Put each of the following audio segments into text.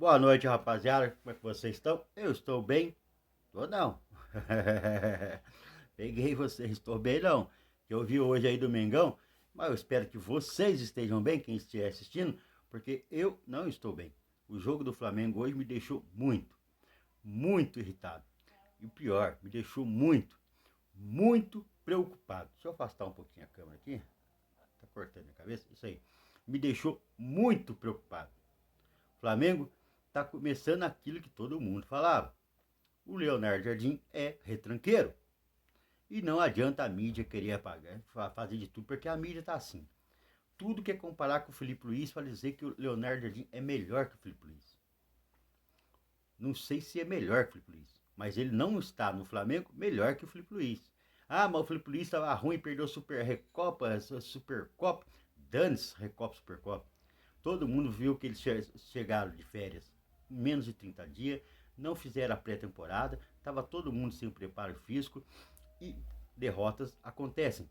Boa noite, rapaziada. Como é que vocês estão? Eu estou bem. Tô não. Peguei vocês, estou bem não. Que eu vi hoje aí do Mengão, mas eu espero que vocês estejam bem, quem estiver assistindo, porque eu não estou bem. O jogo do Flamengo hoje me deixou muito irritado. E o pior, me deixou muito preocupado. Deixa eu afastar um pouquinho a câmera aqui. Tá cortando a cabeça? Isso aí. Me deixou muito preocupado. O Flamengo tá começando aquilo que todo mundo falava. O Leonardo Jardim é retranqueiro. E não adianta a mídia querer apagar, fazer de tudo, porque a mídia tá assim. Tudo quer comparar com o Felipe Luiz para dizer que o Leonardo Jardim é melhor que o Felipe Luiz. Não sei se é melhor que o Felipe Luiz, mas ele não está no Flamengo melhor que o Felipe Luiz. Ah, mas o Felipe Luiz estava ruim, perdeu Super Recopa, Supercopa. Dane-se, Recopa, Supercopa. Todo mundo viu que eles chegaram de férias em menos de 30 dias, não fizeram a pré-temporada, estava todo mundo sem preparo físico e derrotas acontecem.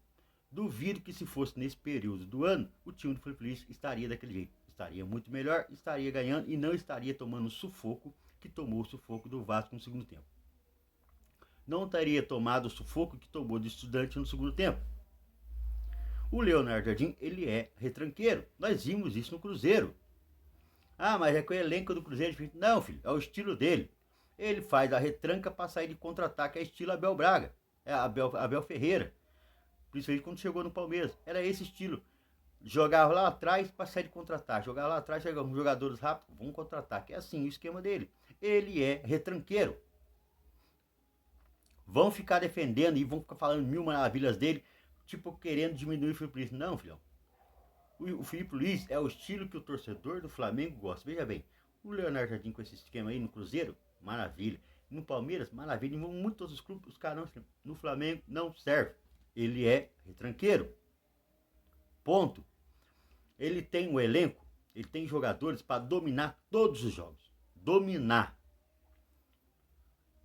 Duvido que se fosse nesse período do ano, o time do Felipe Luiz estaria daquele jeito. Estaria muito melhor, estaria ganhando e não estaria tomando o sufoco que tomou o sufoco do Vasco no segundo tempo. Não teria tomado o sufoco que tomou do Estudante no segundo tempo. O Leonardo Jardim, ele é retranqueiro. Nós vimos isso no Cruzeiro. Ah, mas é que o elenco do Cruzeiro é diferente. Não, filho, é o estilo dele. Ele faz a retranca para sair de contra-ataque, é estilo Abel Braga, é Abel Ferreira. Principalmente quando chegou no Palmeiras. Era esse estilo. Jogava lá atrás para sair de contra-ataque. Jogava lá atrás, chegava com jogadores rápidos, vão contra-ataque. É assim o esquema dele. Ele é retranqueiro. Vão ficar defendendo e vão ficar falando mil maravilhas dele, tipo querendo diminuir o Felipe Luiz. Não, filhão. O Felipe Luiz é o estilo que o torcedor do Flamengo gosta. Veja bem, o Leonardo Jardim com esse esquema aí no Cruzeiro, maravilha. No Palmeiras, maravilha. Em muitos outros clubes, os caras não. No Flamengo, não serve. Ele é retranqueiro. Ponto. Ele tem um elenco, ele tem jogadores para dominar todos os jogos. Dominar.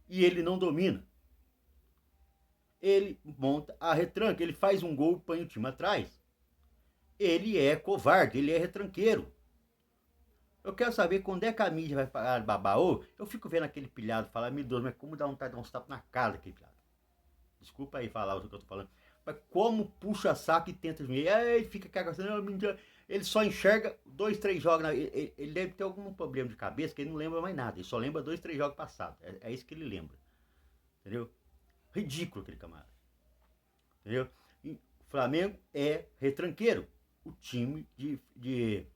E ele não domina. Ele monta a retranca, ele faz um gol e põe o time atrás. Ele é covarde, ele é retranqueiro. Eu quero saber quando é que a mídia vai parar de babar. Eu fico vendo aquele pilhado falar, meu Deus, mas como dá vontade de dar uns tapas na cara daquele pilhado. Desculpa aí falar o que eu tô falando. Mas como puxa saco e tenta diminuir. Aí ele fica cagando, ele só enxerga 2, 3 jogos. Ele deve ter algum problema de cabeça que ele não lembra mais nada. Ele só lembra 2, 3 jogos passados. É isso que ele lembra. Entendeu? Ridículo aquele camarada. Entendeu? E o Flamengo é retranqueiro. O time de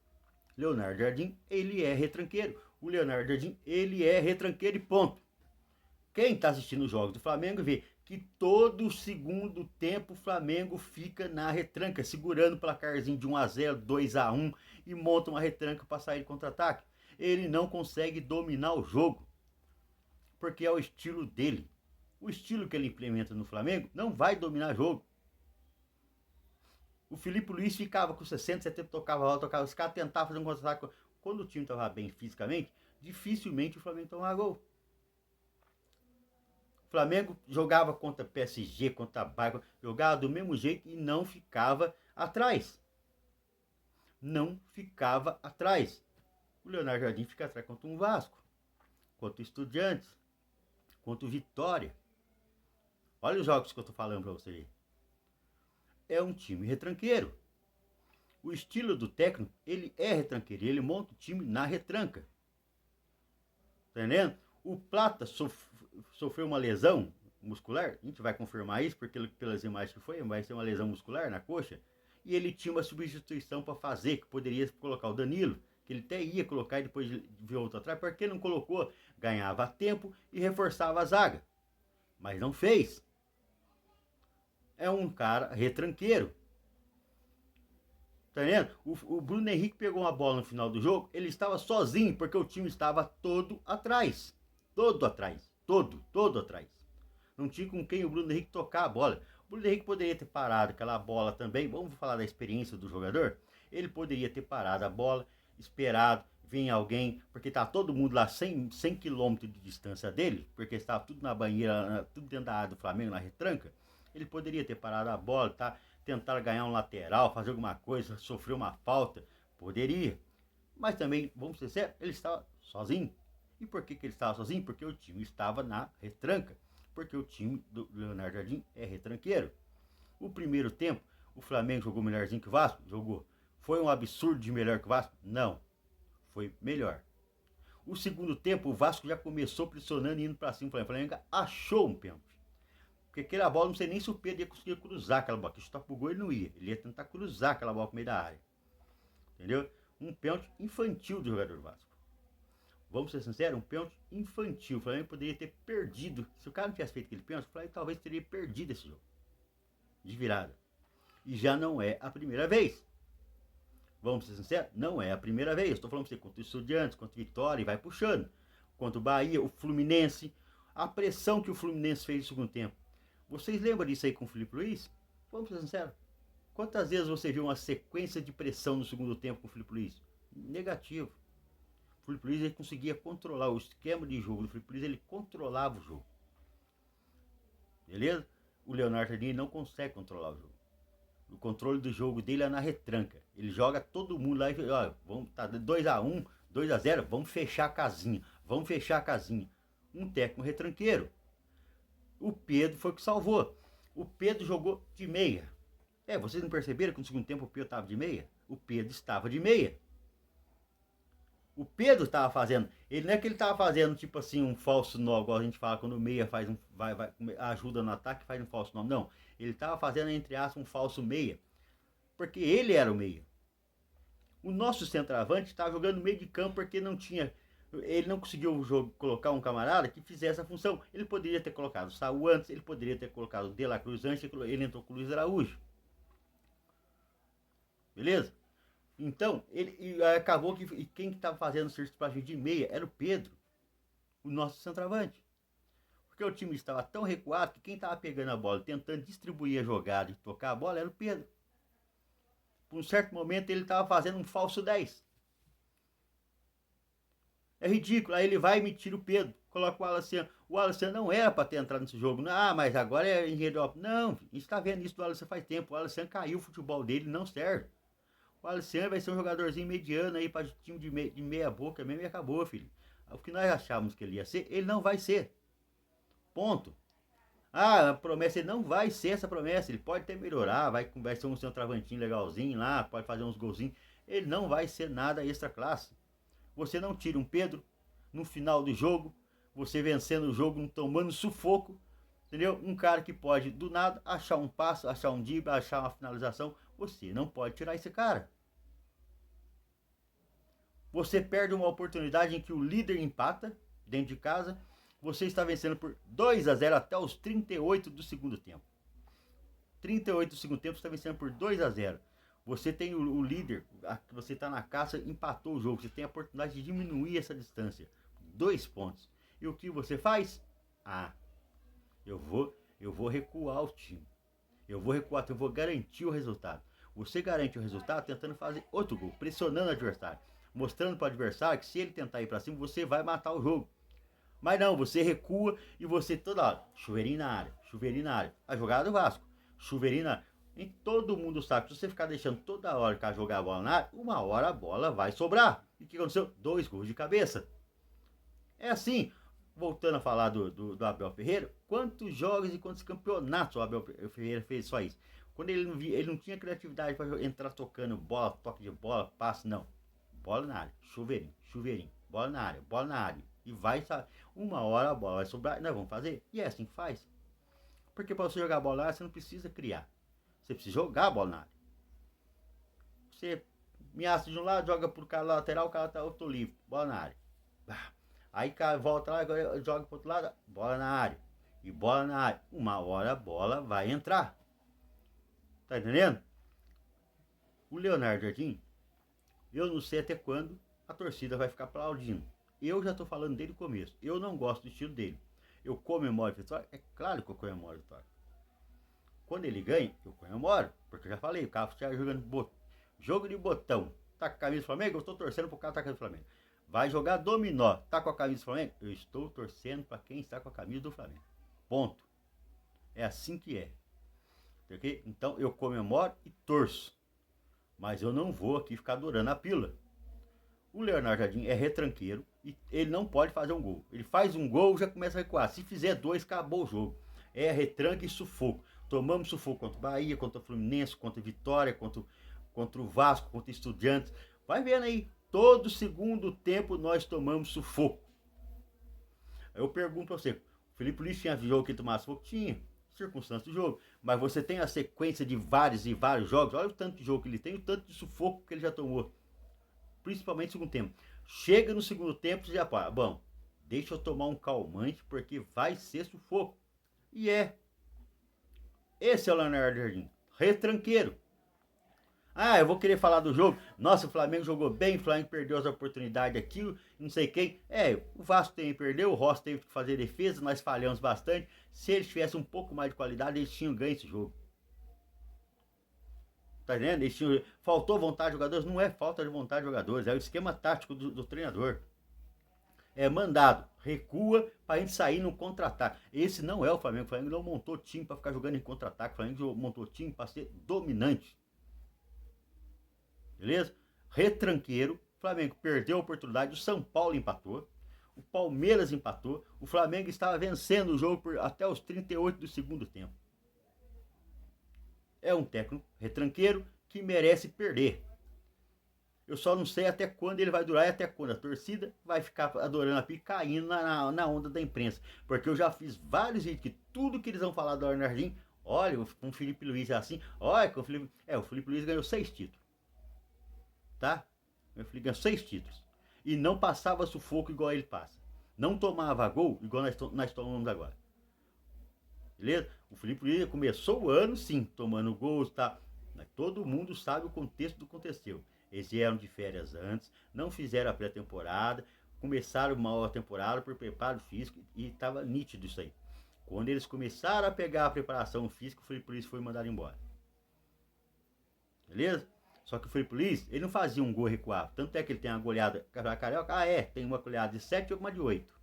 Leonardo Jardim, ele é retranqueiro. O Leonardo Jardim, ele é retranqueiro e ponto. Quem está assistindo os jogos do Flamengo vê que todo segundo tempo o Flamengo fica na retranca, segurando o placarzinho de 1-0, 2-1 e monta uma retranca para sair de contra-ataque. Ele não consegue dominar o jogo, porque é o estilo dele. O estilo que ele implementa no Flamengo não vai dominar o jogo. O Felipe Luiz ficava com 60, 70, tocava lá, tocava. Os caras tentavam fazer um contra-ataque. Quando o time estava bem fisicamente, dificilmente o Flamengo tomava gol. O Flamengo jogava contra PSG, contra Bayern, jogava do mesmo jeito e não ficava atrás. Não ficava atrás. O Leonardo Jardim fica atrás contra um Vasco, contra o Estudiantes, contra o Vitória. Olha os jogos que eu estou falando para você. É um time retranqueiro. O estilo do técnico, ele é retranqueiro, ele monta o time na retranca. Tá entendendo? O Plata sofreu uma lesão muscular, a gente vai confirmar isso, porque pelas imagens que foi, vai ser uma lesão muscular na coxa, e ele tinha uma substituição para fazer, que poderia colocar o Danilo, que ele até ia colocar e depois viu outro atrás, porque não colocou, ganhava tempo e reforçava a zaga, mas não fez. É um cara retranqueiro. Tá vendo? O Bruno Henrique pegou uma bola no final do jogo, ele estava sozinho, porque o time estava todo atrás. Todo atrás. Todo atrás. Não tinha com quem o Bruno Henrique tocar a bola. O Bruno Henrique poderia ter parado aquela bola também. Vamos falar da experiência do jogador? Ele poderia ter parado a bola, esperado, vir alguém, porque tá todo mundo lá 100 km de distância dele, porque estava tudo na banheira, tudo dentro da área do Flamengo, na retranca. Ele poderia ter parado a bola, tá? Tentar ganhar um lateral, fazer alguma coisa, sofrer uma falta, poderia. Mas também, vamos ser sérios, ele estava sozinho. E por que ele estava sozinho? Porque o time estava na retranca. Porque o time do Leonardo Jardim é retranqueiro. O primeiro tempo, o Flamengo jogou melhorzinho que o Vasco? Jogou. Foi um absurdo de melhor que o Vasco? Não. Foi melhor. O segundo tempo, o Vasco já começou pressionando e indo para cima. O Flamengo achou um pênalti. Porque aquela bola, não sei nem se o Pedro ia conseguir cruzar aquela bola. Que chutar pro gol ele não ia. Ele ia tentar cruzar aquela bola pro meio da área. Entendeu? Um pênalti infantil do jogador do Vasco. Vamos ser sinceros, um pênalti infantil. O Flamengo poderia ter perdido. Se o cara não tivesse feito aquele pênalti, o Flamengo talvez teria perdido esse jogo. De virada. E já não é a primeira vez. Vamos ser sinceros, não é a primeira vez. Estou falando para você contra o Estudiantes, contra o Vitória e vai puxando. Contra o Bahia, o Fluminense. A pressão que o Fluminense fez no segundo tempo. Vocês lembram disso aí com o Felipe Luiz? Vamos ser sinceros. Quantas vezes você viu uma sequência de pressão no segundo tempo com o Felipe Luiz? Negativo. O Felipe Luiz ele conseguia controlar o esquema de jogo do Felipe Luiz, ele controlava o jogo. Beleza? O Leonardo Jardim não consegue controlar o jogo. O controle do jogo dele é na retranca. Ele joga todo mundo lá e ó, vamos tá 2-1, 2-0, vamos fechar a casinha. Vamos fechar a casinha. Um técnico retranqueiro. O Pedro foi o que salvou. O Pedro jogou de meia. Vocês não perceberam que no segundo tempo o Pedro estava de meia? O Pedro estava de meia. O Pedro estava fazendo. Ele não é que ele estava fazendo tipo assim um falso nó, igual a gente fala quando o meia faz vai ajuda no ataque, faz um falso nó. Não, ele estava fazendo entre aspas um falso meia, porque ele era o meia. O nosso centroavante estava jogando no meio de campo porque não tinha, ele não conseguiu o jogo colocar um camarada que fizesse essa função. Ele poderia ter colocado o Saul antes, ele poderia ter colocado o De La Cruz antes, ele entrou com o Luiz Araújo. Beleza? Então, ele acabou que quem estava fazendo o serviço para de meia era o Pedro, o nosso centroavante. Porque o time estava tão recuado que quem estava pegando a bola, tentando distribuir a jogada e tocar a bola, era o Pedro. Por um certo momento ele estava fazendo um falso 10. É ridículo. Aí ele vai e me tira o Pedro, coloca o Alessandro. O Alessandro não era para ter entrado nesse jogo. Ah, mas agora é engenheiro. Não, a gente está vendo isso do Alessandro faz tempo. O Alessandro caiu, o futebol dele não serve. O Alessandro vai ser um jogadorzinho mediano aí para time de meia boca mesmo e acabou, filho. O que nós achávamos que ele ia ser, ele não vai ser. Ponto. A promessa, ele não vai ser essa promessa. Ele pode até melhorar, vai ser um centroavantinho legalzinho lá, pode fazer uns golzinhos. Ele não vai ser nada extra classe. Você não tira um Pedro no final do jogo, você vencendo o jogo, tomando sufoco, entendeu? Um cara que pode, do nada, achar um passo, achar um drible, achar uma finalização. Você não pode tirar esse cara. Você perde uma oportunidade em que o líder empata dentro de casa. Você está vencendo por 2-0 até os 38 do segundo tempo. 38 do segundo tempo, você está vencendo por 2-0. Você tem o líder, você está na caça, empatou o jogo. Você tem a oportunidade de diminuir essa distância. 2 pontos. E o que você faz? Eu vou recuar o time. Eu vou garantir o resultado. Você garante o resultado tentando fazer outro gol, pressionando o adversário, mostrando para o adversário que se ele tentar ir para cima, você vai matar o jogo. Mas não, você recua e você toda hora, chuveirinho na área, chuveirinho na área. A jogada do Vasco, chuveirinho na área. E todo mundo sabe, se você ficar deixando toda hora que jogar a bola na área, uma hora a bola vai sobrar. E o que aconteceu? 2 gols de cabeça. É assim, voltando a falar do Abel Ferreira, quantos jogos e quantos campeonatos o Abel Ferreira fez só isso? Quando ele não tinha criatividade para entrar tocando bola, toque de bola, passe, não. Bola na área, chuveirinho, chuveirinho, bola na área, bola na área. E vai, sabe, uma hora a bola vai sobrar, nós vamos fazer. E é assim que faz. Porque para você jogar a bola na área, você não precisa criar. Você precisa jogar a bola na área. Você ameaça de um lado, joga pro cara lateral, o cara tá outro livre, bola na área. Aí volta lá, agora joga pro outro lado, bola na área. E bola na área. Uma hora a bola vai entrar. Tá entendendo? O Leonardo Jardim, eu não sei até quando a torcida vai ficar aplaudindo. Eu já tô falando desde o começo. Eu não gosto do estilo dele. Eu comemoro a vitória? É claro que eu comemoro a vitória. Quando ele ganha, eu comemoro. Porque eu já falei, o cara está jogando jogo de botão. Tá com a camisa do Flamengo? Eu estou torcendo pro cara que tá com a camisa do Flamengo. Vai jogar dominó. Tá com a camisa do Flamengo? Eu estou torcendo para quem está com a camisa do Flamengo. Ponto. É assim que é. Okay? Então eu comemoro e torço. Mas eu não vou aqui ficar durando a pílula. O Leonardo Jardim é retranqueiro e ele não pode fazer um gol. Ele faz um gol, já começa a recuar. Se fizer 2, acabou o jogo. É retranque e sufoco. Tomamos sufoco contra o Bahia, contra o Fluminense, contra o Vitória, contra o Vasco, contra o Estudiantes. Vai vendo aí, todo segundo tempo nós tomamos sufoco. Eu pergunto pra você, o Felipe Luiz tinha jogo que tomasse sufoco? Tinha, circunstância do jogo. Mas você tem a sequência de vários e vários jogos. Olha o tanto de jogo que ele tem, o tanto de sufoco que ele já tomou. Principalmente no segundo tempo. Chega no segundo tempo e já fala, bom, deixa eu tomar um calmante porque vai ser sufoco. E é. Esse é o Leonardo Jardim, retranqueiro. Ah, eu vou querer falar do jogo. Nossa, o Flamengo jogou bem, o Flamengo perdeu as oportunidades aqui, não sei quem. O Vasco também perdeu, o Rossi teve que fazer defesa, nós falhamos bastante. Se eles tivessem um pouco mais de qualidade, eles tinham ganho esse jogo. Tá entendendo? Faltou vontade de jogadores? Não é falta de vontade de jogadores, é o esquema tático do treinador. É mandado, recua pra gente sair no contra-ataque. Esse não é o Flamengo. O Flamengo não montou time pra ficar jogando em contra-ataque. O Flamengo montou time pra ser dominante. Beleza? Retranqueiro. O Flamengo perdeu a oportunidade. O São Paulo empatou. O Palmeiras empatou. O Flamengo estava vencendo o jogo até os 38 do segundo tempo. É um técnico retranqueiro que merece perder. Eu só não sei até quando ele vai durar e até quando a torcida vai ficar adorando a pica, caindo na onda da imprensa. Porque eu já fiz vários vídeos que tudo que eles vão falar do Leonardo Jardim, olha, com o Felipe Luiz é assim, olha, com o Felipe Luiz ganhou 6 títulos. Tá? O Felipe ganhou 6 títulos. E não passava sufoco igual ele passa. Não tomava gol igual nós tomamos agora. Beleza? O Felipe Luiz começou o ano, sim, tomando gols, tá? Mas todo mundo sabe o contexto do que aconteceu. Eles vieram de férias antes, não fizeram a pré-temporada, começaram mal a temporada por preparo físico e estava nítido isso aí. Quando eles começaram a pegar a preparação física, o Felipe Luiz foi mandado embora. Beleza? Só que o Felipe Luiz, ele não fazia um gol recuado. Tanto é que ele tem uma goleada carioca. Tem uma goleada de 7 e uma de 8.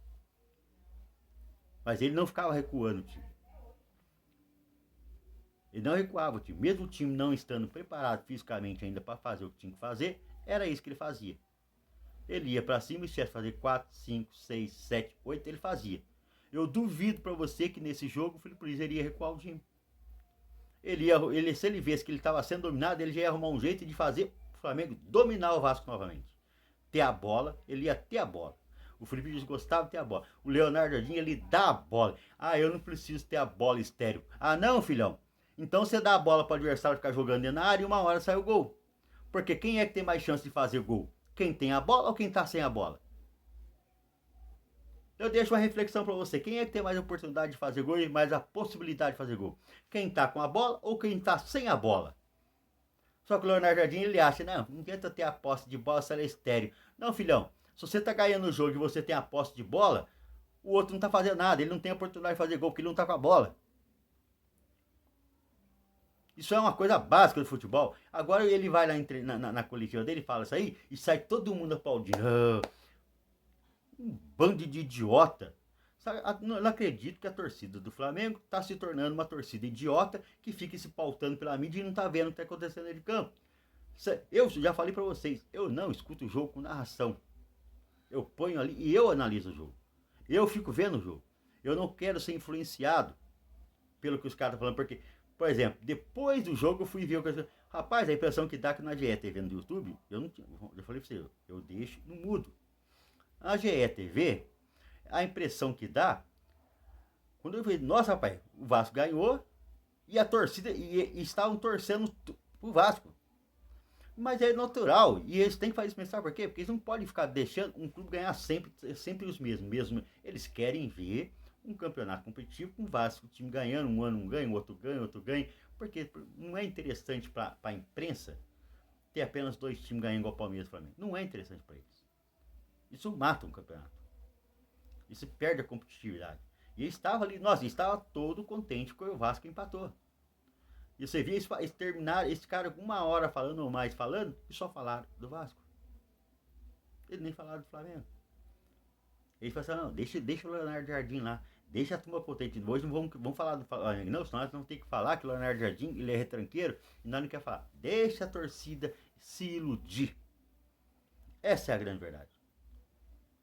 Mas ele não ficava recuando o time. Ele não recuava o time. Mesmo o time não estando preparado fisicamente ainda para fazer o que tinha que fazer, era isso que ele fazia. Ele ia para cima e se tivesse fazer 4, 5, 6, 7, 8, ele fazia. Eu duvido para você que nesse jogo o Felipe Luiz iria recuar o time. Se ele visse que ele estava sendo dominado, ele já ia arrumar um jeito de fazer o Flamengo dominar o Vasco novamente. Ter a bola, ele ia ter a bola. O Felipe Luiz gostava de ter a bola. O Leonardo Jardim, ele dá a bola. Ah, eu não preciso ter a bola estéreo. Ah, não, filhão. Então você dá a bola para o adversário ficar jogando dentro da área e uma hora sai o gol. Porque quem é que tem mais chance de fazer gol? Quem tem a bola ou quem tá sem a bola? Eu deixo uma reflexão para você. Quem é que tem mais oportunidade de fazer gol e mais a possibilidade de fazer gol? Quem tá com a bola ou quem tá sem a bola? Só que o Leonardo Jardim, ele acha, não tenta ter a posse de bola se ela é estéreo. Não, filhão, se você tá ganhando o jogo e você tem a posse de bola, o outro não tá fazendo nada, ele não tem a oportunidade de fazer gol porque ele não tá com a bola. Isso é uma coisa básica do futebol. Agora ele vai lá na coletiva dele e fala isso aí e sai todo mundo aplaudindo. Um bando de idiota. Não acredito que a torcida do Flamengo está se tornando uma torcida idiota que fica se pautando pela mídia e não está vendo o que está acontecendo dentro de campo. Eu já falei para vocês, eu não escuto o jogo com narração. Eu ponho ali e eu analiso o jogo. Eu fico vendo o jogo. Eu não quero ser influenciado pelo que os caras estão falando, porque, por exemplo, depois do jogo eu fui ver o que... Rapaz, a impressão que dá que na GE TV no YouTube, eu falei para você, eu deixo no mudo. A GE TV, a impressão que dá, quando eu vejo, nossa, rapaz, o Vasco ganhou e a torcida, e estavam torcendo pro Vasco. Mas é natural, e eles têm que fazer isso, pensar por quê? Porque eles não podem ficar deixando um clube ganhar sempre os mesmos. Eles querem ver um campeonato competitivo com o Vasco, o time ganhando, um ano um ganha, outro ganha, porque não é interessante para a imprensa ter apenas 2 times ganhando igual o Palmeiras e o Flamengo. Não é interessante para eles. Isso mata um campeonato. Isso perde a competitividade. E ele estava ali, nossa, ele estava todo contente com o Vasco empatou. E você via eles terminaram, esse cara com 1 hora falando ou mais falando, e só falaram do Vasco. Eles nem falaram do Flamengo. Eles falaram assim, não, deixa o Leonardo Jardim lá, deixa a turma contente. Hoje não vamos falar do Flamengo, não, senão nós vamos ter que falar que o Leonardo Jardim, ele é retranqueiro, e nós não quer falar. Deixa a torcida se iludir. Essa é a grande verdade.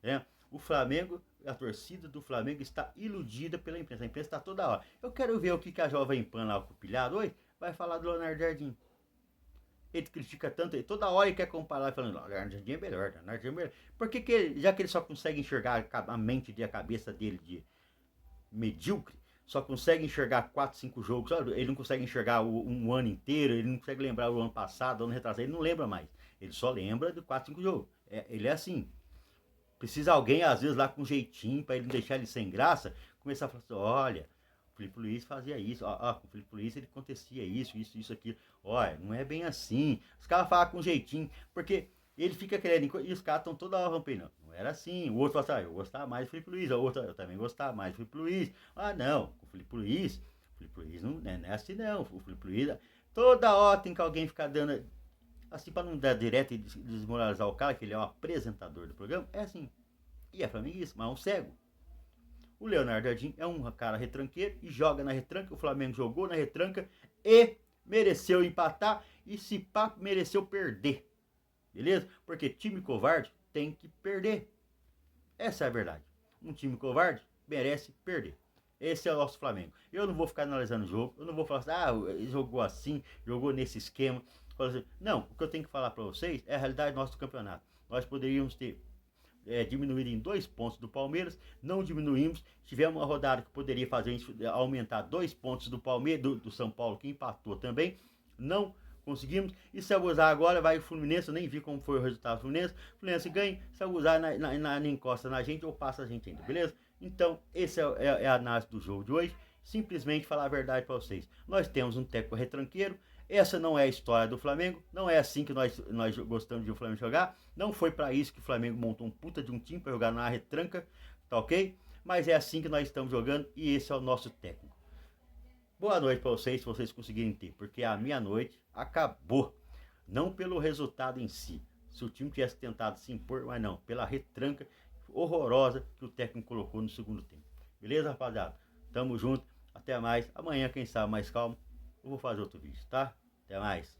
Né? O Flamengo, a torcida do Flamengo está iludida pela imprensa. A imprensa está toda hora. Eu quero ver o que a Jovem Pan lá, o pilhado, hoje vai falar do Leonardo Jardim. Ele critica tanto, toda hora ele quer comparar, falando, o Leonardo Jardim é melhor, Leonardo Jardim é melhor. Por que, já que ele só consegue enxergar a mente e a cabeça dele de medíocre, só consegue enxergar 4, 5 jogos, ele não consegue enxergar um ano inteiro, ele não consegue lembrar o ano passado, o ano retrasado, ele não lembra mais. Ele só lembra de 4, 5 jogos. Ele é assim. Precisa alguém, às vezes, lá com jeitinho, para ele não deixar ele sem graça, começar a falar assim, olha, o Felipe Luiz fazia isso, com o Felipe Luiz ele acontecia isso, aquilo. Olha, não é bem assim. Os caras falam com jeitinho, porque ele fica querendo, e os caras estão toda hora rompendo. Não era assim. O outro fala assim, eu gostava mais do Felipe Luiz, o outro, eu também gostava mais do Felipe Luiz. Não, o Felipe Luiz não é assim não. O Felipe Luiz, toda hora tem que alguém ficar dando, assim, para não dar direto e desmoralizar o cara, que ele é o apresentador do programa, é assim. E é flamenguista, mas é um cego. O Leonardo Jardim é um cara retranqueiro e joga na retranca. O Flamengo jogou na retranca e mereceu empatar. E se pá, mereceu perder. Beleza? Porque time covarde tem que perder. Essa é a verdade. Um time covarde merece perder. Esse é o nosso Flamengo. Eu não vou ficar analisando o jogo. Eu não vou falar assim, jogou assim, jogou nesse esquema. Não, o que eu tenho que falar para vocês é a realidade do nosso campeonato. Nós poderíamos ter diminuído em 2 pontos do Palmeiras, não diminuímos. Tivemos uma rodada que poderia fazer a gente aumentar 2 pontos do Palmeiras, do São Paulo, que empatou também. Não conseguimos. E se abusar agora, vai o Fluminense. Eu nem vi como foi o resultado do Fluminense. O Fluminense ganha, se abusar, encosta na gente ou passa a gente ainda, beleza? Então, esse é a análise do jogo de hoje. Simplesmente falar a verdade para vocês. Nós temos um técnico retranqueiro. Essa não é a história do Flamengo. Não é assim que nós gostamos de o Flamengo jogar. Não foi para isso que o Flamengo montou um puta de um time para jogar na retranca. Tá ok? Mas é assim que nós estamos jogando e esse é o nosso técnico. Boa noite para vocês, se vocês conseguirem ter. Porque a minha noite acabou. Não pelo resultado em si. Se o time tivesse tentado se impor, mas não. Pela retranca horrorosa que o técnico colocou no segundo tempo. Beleza, rapaziada? Tamo junto. Até mais. Amanhã, quem sabe, mais calmo, eu vou fazer outro vídeo, tá? Até mais.